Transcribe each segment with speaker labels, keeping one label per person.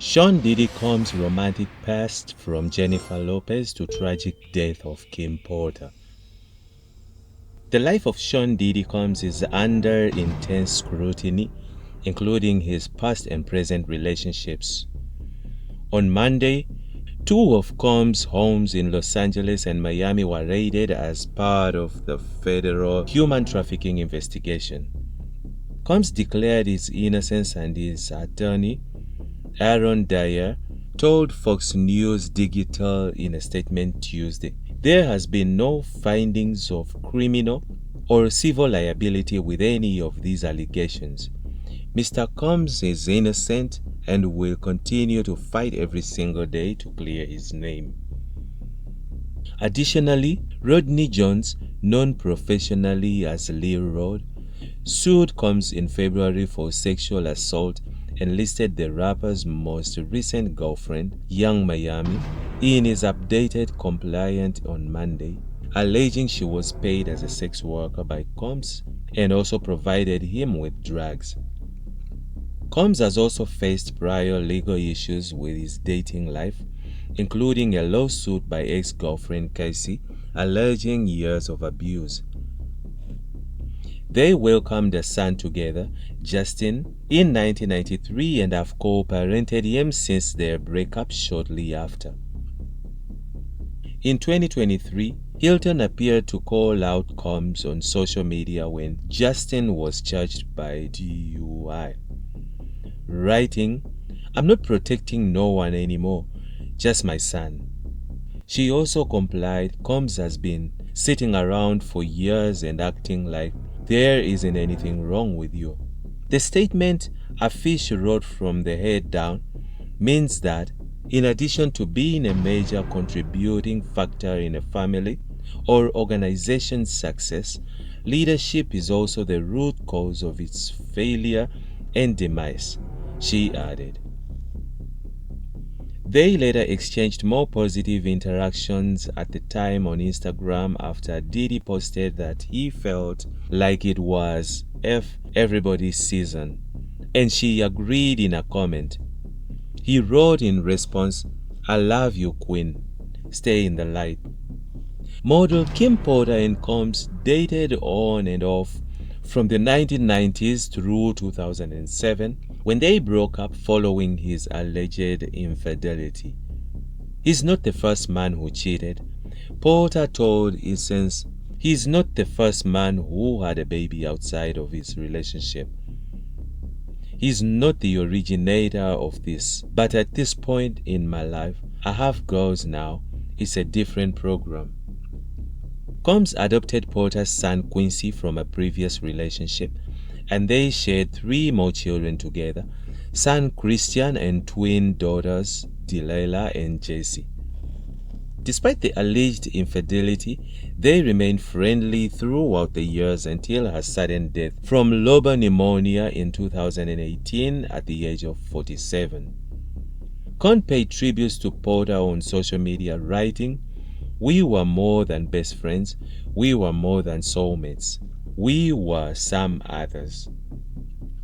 Speaker 1: Sean Diddy Combs' romantic past from Jennifer Lopez to tragic death of Kim Porter. The life of Sean Diddy Combs is under intense scrutiny, including his past and present relationships. On Monday, two of Combs' homes in Los Angeles and Miami were raided as part of the federal human trafficking investigation. Combs declared his innocence, and his attorney, Aaron Dyer, told Fox News Digital in a statement Tuesday, "There has been no findings of criminal or civil liability with any of these allegations. Mr. Combs is innocent and will continue to fight every single day to clear his name." Additionally, Rodney Jones, known professionally as Lil Rod, sued Combs in February for sexual assault and listed the rapper's most recent girlfriend, Young Miami, in his updated complaint on Monday, alleging she was paid as a sex worker by Combs and also provided him with drugs. Combs has also faced prior legal issues with his dating life, including a lawsuit by ex-girlfriend Casey alleging years of abuse. They welcomed a son together, Justin, in 1993 and have co-parented him since their breakup shortly after. In 2023, Hilton appeared to call out Combs on social media when Justin was charged by DUI, writing, "I'm not protecting no one anymore, just my son." She also complied. "Combs has been sitting around for years and acting like there isn't anything wrong with you." The statement, "A fish wrote from the head down," means that in addition to being a major contributing factor in a family or organization's success, leadership is also the root cause of its failure and demise, she added. They later exchanged more positive interactions at the time on Instagram after Diddy posted that he felt like it was everybody's season, and she agreed in a comment. He wrote in response, "I love you, Queen. Stay in the light." Model Kim Porter and Combs dated on and off from the 1990s through 2007, when they broke up following his alleged infidelity. "He's not the first man who cheated," Porter told Essence. "He's not the first man who had a baby outside of his relationship. He's not the originator of this, but at this point in my life, I have girls now. It's a different program." Combs adopted Porter's son Quincy from a previous relationship, and they shared 3 more children together, son Christian and twin daughters Delilah and Jessie. Despite the alleged infidelity, they remained friendly throughout the years until her sudden death from lobar pneumonia in 2018 at the age of 47. Combs paid tributes to Porter on social media, writing, "We were more than best friends. We were more than soulmates. We were some others."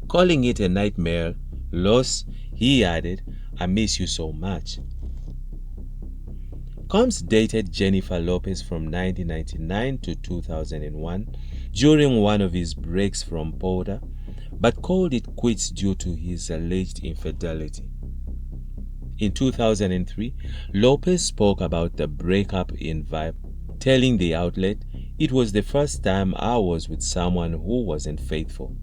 Speaker 1: Calling it a nightmare loss, he added, "I miss you so much." Combs dated Jennifer Lopez from 1999 to 2001 during one of his breaks from Porter, but called it quits due to his alleged infidelity. In 2003, Lopez spoke about the breakup in Vibe, telling the outlet, "It was the first time I was with someone who wasn't faithful.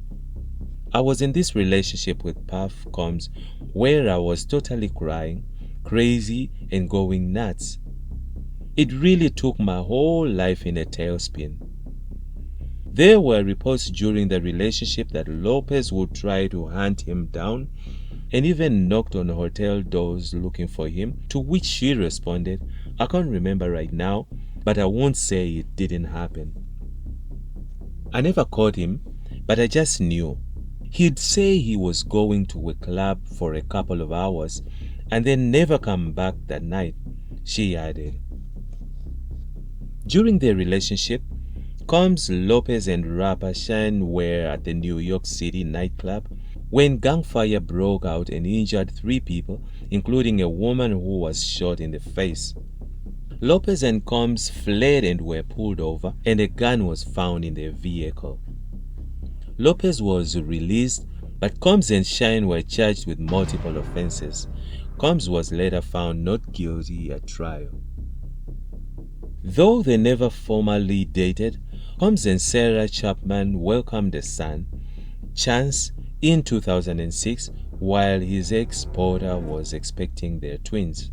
Speaker 1: I was in this relationship with Puff Combs where I was totally crying, crazy, and going nuts. It really took my whole life in a tailspin." There were reports during the relationship that Lopez would try to hunt him down and even knocked on hotel doors looking for him, to which she responded, "I can't remember right now, but I won't say it didn't happen. I never caught him, but I just knew. He'd say he was going to a club for a couple of hours and then never come back that night," she added. During their relationship, Combs, Lopez, and rapper Sean were at the New York City nightclub when gunfire broke out and injured 3 people, including a woman who was shot in the face. Lopez and Combs fled and were pulled over, and a gun was found in their vehicle. Lopez was released, but Combs and Shine were charged with multiple offenses. Combs was later found not guilty at trial. Though they never formally dated, Combs and Sarah Chapman welcomed a son, Chance, in 2006 while his ex Porter was expecting their twins.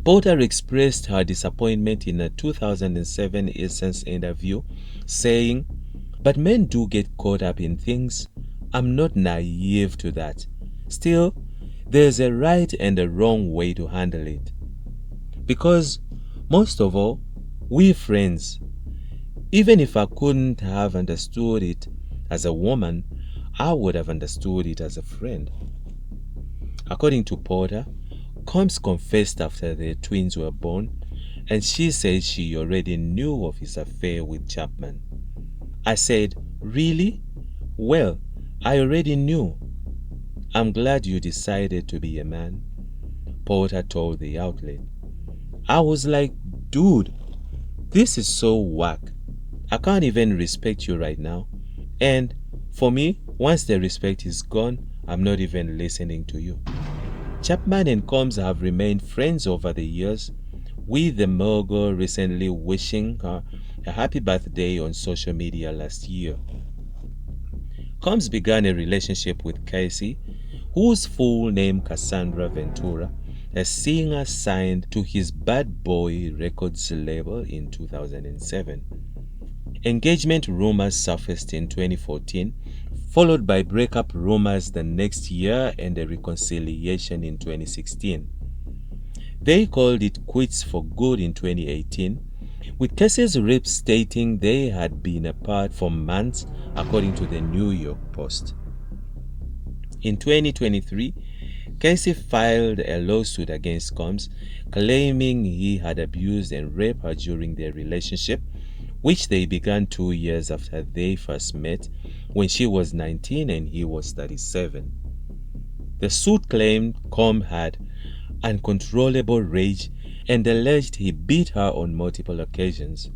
Speaker 1: Porter expressed her disappointment in a 2007 Essence interview, saying, "But men do get caught up in things. I'm not naive to that. Still, there's a right and a wrong way to handle it. Because, most of all, we're friends. Even if I couldn't have understood it as a woman, I would have understood it as a friend." According to Porter, Combs confessed after their twins were born, and she said she already knew of his affair with Chapman. "I said, 'Really? Well, I already knew. I'm glad you decided to be a man," Porter told the outlet. "I was like, dude, this is so whack. I can't even respect you right now. And for me, once the respect is gone, I'm not even listening to you." Chapman and Combs have remained friends over the years, with the mogul recently wishing her a happy birthday on social media last year. Combs began a relationship with Casey, whose full name Cassandra Ventura, a singer signed to his Bad Boy Records label in 2007. Engagement rumors surfaced in 2014, followed by breakup rumors the next year and a reconciliation in 2016. They called it quits for good in 2018, with Casey's rep stating they had been apart for months, according to the New York Post. In 2023, Casey filed a lawsuit against Combs, claiming he had abused and raped her during their relationship, which they began 2 years after they first met, when she was 19 and he was 37. The suit claimed Combs had uncontrollable rage and alleged he beat her on multiple occasions.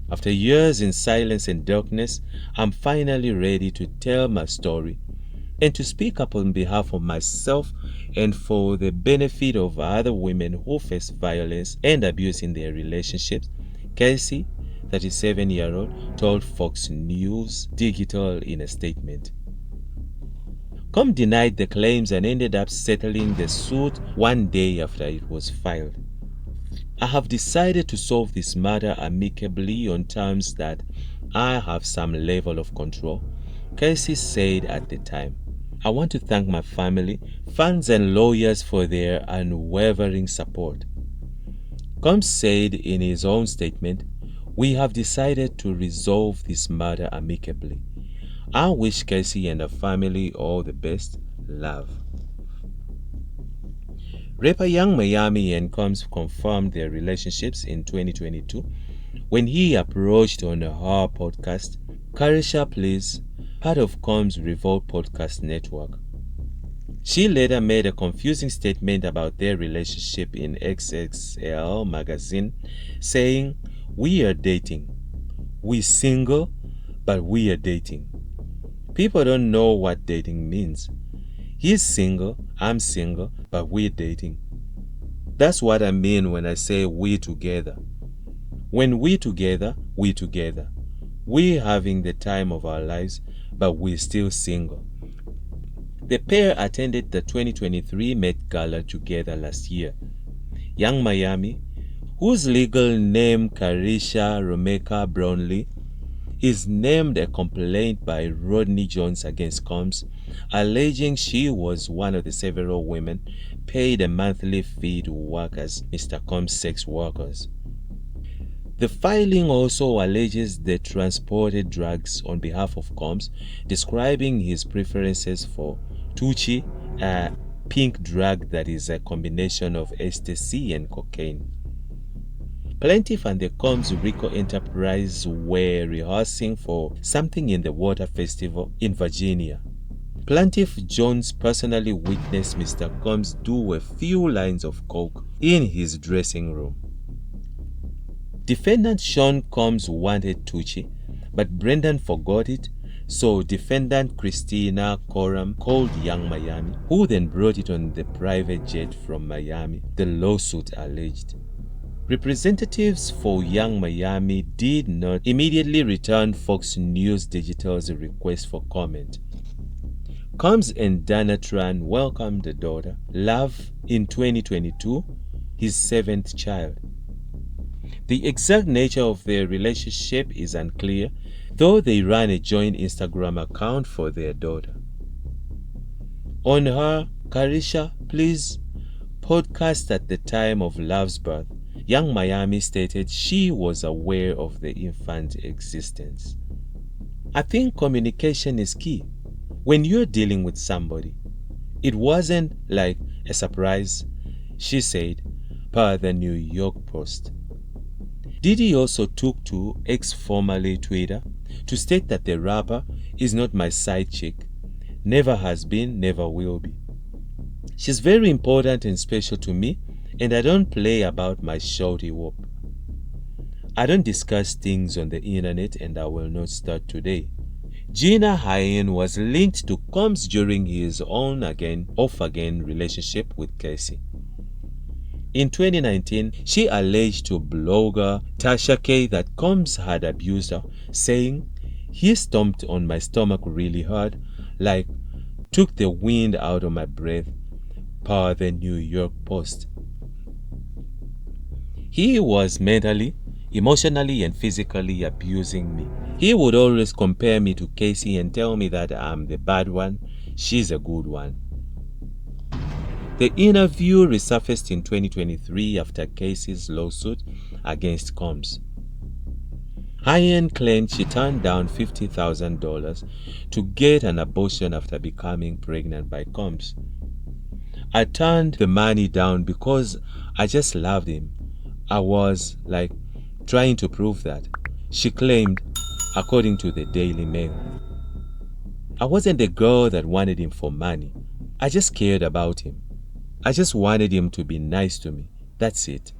Speaker 1: "After years in silence and darkness, I'm finally ready to tell my story and to speak up on behalf of myself and for the benefit of other women who face violence and abuse in their relationships," Casey, 37-year-old, told Fox News Digital in a statement. Combs denied the claims and ended up settling the suit 1 day after it was filed. "I have decided to solve this matter amicably on terms that I have some level of control," Casey said at the time. "I want to thank my family, fans and lawyers for their unwavering support." Combs said in his own statement, "We have decided to resolve this matter amicably. I wish Casey and her family all the best. Love." Rapper Young Miami and Combs confirmed their relationships in 2022 when he approached on her podcast, Carisha Please, part of Combs' Revolt podcast network. She later made a confusing statement about their relationship in XXL magazine, saying, "We are dating. We're single, but we are dating. People don't know what dating means. He's single, I'm single, but we're dating. That's what I mean when I say we're together. When we're together, we're together. We're having the time of our lives, but we're still single." The pair attended the 2023 Met Gala together last year. Young Miami, whose legal name Carisha Romeka Brownlee, is named a complaint by Rodney Jones against Combs, alleging she was one of the several women paid a monthly fee to work as Mr. Combs' sex workers. The filing also alleges they transported drugs on behalf of Combs, describing his preferences for Tucci, a pink drug that is a combination of ecstasy and cocaine. Plaintiff and the Combs Rico Enterprise were rehearsing for something in the Water Festival in Virginia. Plaintiff Jones personally witnessed Mr. Combs do a few lines of coke in his dressing room. Defendant Sean Combs wanted Tucci, but Brendan forgot it, so defendant Christina Coram called Young Miami, who then brought it on the private jet from Miami, the lawsuit alleged. Representatives for Young Miami did not immediately return Fox News Digital's request for comment. Combs and Dana Tran welcomed a daughter, Love, in 2022, his 7th child. The exact nature of their relationship is unclear, though they ran a joint Instagram account for their daughter. On her Carisha Please podcast at the time of Love's birth, Young Miami stated she was aware of the infant's existence. I think communication is key. When you're dealing with somebody, it wasn't like a surprise, she said, per the New York Post. Diddy also took to X, formerly Twitter, to state that the rapper is not my side chick, never has been, never will be. She's very important and special to me, and I don't play about my shorty whoop. I don't discuss things on the internet, and I will not start today. Gina Hyen was linked to Combs during his on-again, off-again relationship with Casey. In 2019, she alleged to blogger Tasha K that Combs had abused her, saying, "He stomped on my stomach really hard, like took the wind out of my breath," per the New York Post. "He was mentally, emotionally, and physically abusing me. He would always compare me to Casey and tell me that I'm the bad one, she's a good one." The interview resurfaced in 2023 after Casey's lawsuit against Combs. Hyen claimed she turned down $50,000 to get an abortion after becoming pregnant by Combs. "I turned the money down because I just loved him. I was, like, trying to prove that," she claimed, according to the Daily Mail. "I wasn't the girl that wanted him for money. I just cared about him. I just wanted him to be nice to me. That's it."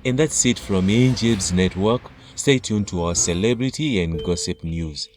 Speaker 1: And that's it from INJIBS Network. Stay tuned to our celebrity and gossip news.